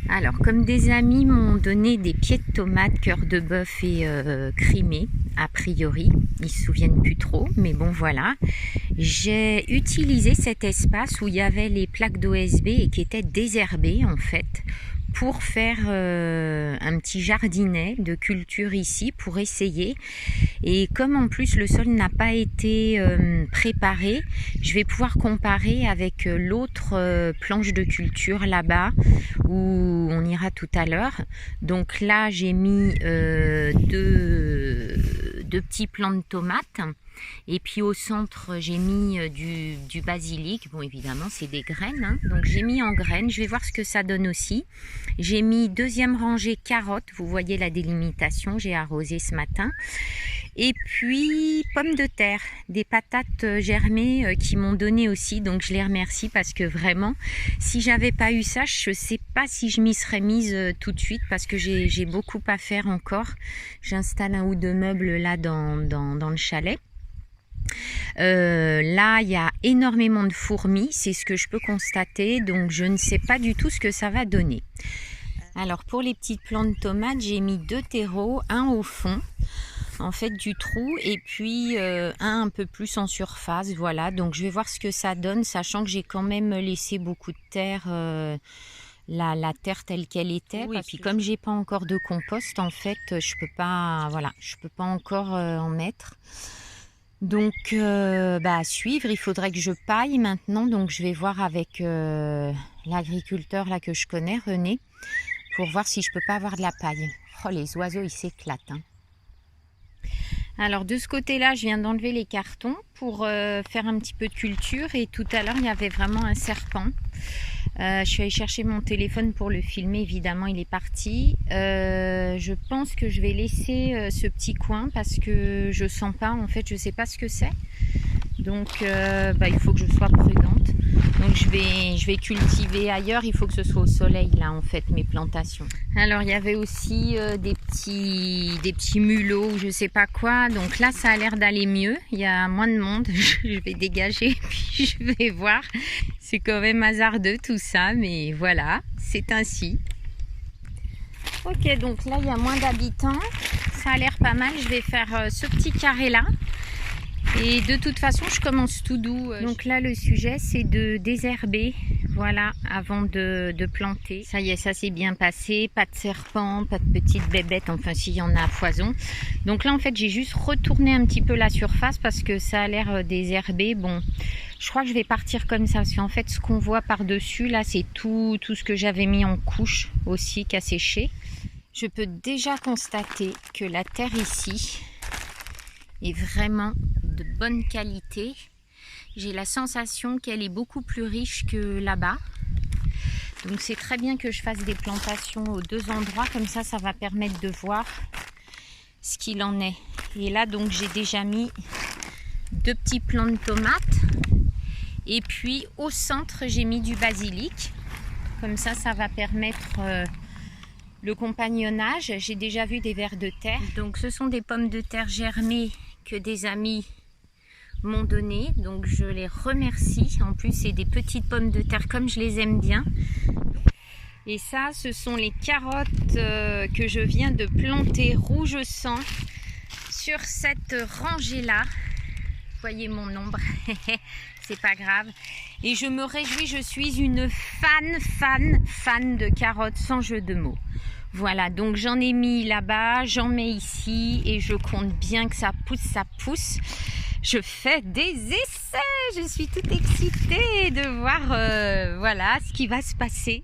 Alors, comme des amis m'ont donné des pieds de tomates, cœur de bœuf et crimés, a priori, ils se souviennent plus trop, mais bon voilà. J'ai utilisé cet espace où il y avait les plaques d'OSB et qui étaient désherbées en fait, pour faire un petit jardinet de culture ici, pour essayer. Et comme en plus le sol n'a pas été préparé, je vais pouvoir comparer avec l'autre planche de culture là-bas, où on ira tout à l'heure. Donc là j'ai mis deux petits plants de tomates. Et puis au centre, j'ai mis du basilic. Bon, évidemment, c'est des graines, hein. Donc j'ai mis en graines. Je vais voir ce que ça donne aussi. J'ai mis deuxième rangée carottes. Vous voyez la délimitation. J'ai arrosé ce matin. Et puis pommes de terre, des patates germées qui m'ont donné aussi. Donc je les remercie parce que vraiment, si j'avais pas eu ça, je sais pas si je m'y serais mise tout de suite parce que j'ai beaucoup à faire encore. J'installe un ou deux meubles là dans le chalet. Là il y a énormément de fourmis, c'est ce que je peux constater, donc je ne sais pas du tout ce que ça va donner. Alors pour les petites plantes de tomates, j'ai mis 2 terreaux, un au fond en fait du trou et puis un peu plus en surface, voilà. Donc je vais voir ce que ça donne, sachant que j'ai quand même laissé beaucoup de terre, la terre telle qu'elle était. Oui, et puis comme j'ai pas encore de compost en fait, je peux pas, voilà, je peux pas encore en mettre. Donc à suivre, il faudrait que je paille maintenant, donc je vais voir avec l'agriculteur là que je connais, René, pour voir si je peux pas avoir de la paille. Oh, les oiseaux ils s'éclatent, hein. Alors de ce côté là je viens d'enlever les cartons pour faire un petit peu de culture, et tout à l'heure il y avait vraiment un serpent. Je suis allée chercher mon téléphone pour le filmer, évidemment il est parti. Je pense que je vais laisser ce petit coin parce que je sens pas, en fait je sais pas ce que c'est. Donc il faut que je sois prudente. Donc je vais cultiver ailleurs, il faut que ce soit au soleil là en fait mes plantations. Alors il y avait aussi des petits mulots ou je sais pas quoi. Donc là ça a l'air d'aller mieux, il y a moins de monde. Je vais dégager et puis je vais voir. C'est quand même hasardeux tout ça, mais voilà, c'est ainsi. Ok, donc là il y a moins d'habitants, ça a l'air pas mal. Je vais faire ce petit carré là. Et de toute façon, je commence tout doux. Donc là, le sujet, c'est de désherber, voilà, avant de planter. Ça y est, ça s'est bien passé. Pas de serpents, pas de petites bébêtes, enfin s'il y en a à foison. Donc là, en fait, j'ai juste retourné un petit peu la surface parce que ça a l'air désherbé. Bon, je crois que je vais partir comme ça. Parce qu'en fait, ce qu'on voit par-dessus, là, c'est tout ce que j'avais mis en couche aussi, qui a séché. Je peux déjà constater que la terre ici est vraiment de bonne qualité. J'ai la sensation qu'elle est beaucoup plus riche que là-bas. Donc c'est très bien que je fasse des plantations aux deux endroits, comme ça ça va permettre de voir ce qu'il en est. Et là donc j'ai déjà mis 2 petits plants de tomates et puis au centre j'ai mis du basilic. Comme ça ça va permettre le compagnonnage. J'ai déjà vu des vers de terre. Donc ce sont des pommes de terre germées que des amis m'ont donné, donc je les remercie. En plus c'est des petites pommes de terre comme je les aime bien. Et ça ce sont les carottes que je viens de planter rouge sang sur cette rangée là. Voyez mon ombre. C'est pas grave. Et je me réjouis, je suis une fan de carottes, sans jeu de mots. Voilà, donc j'en ai mis là-bas, j'en mets ici et je compte bien que ça pousse. Je fais des essais, je suis toute excitée de voir voilà, ce qui va se passer.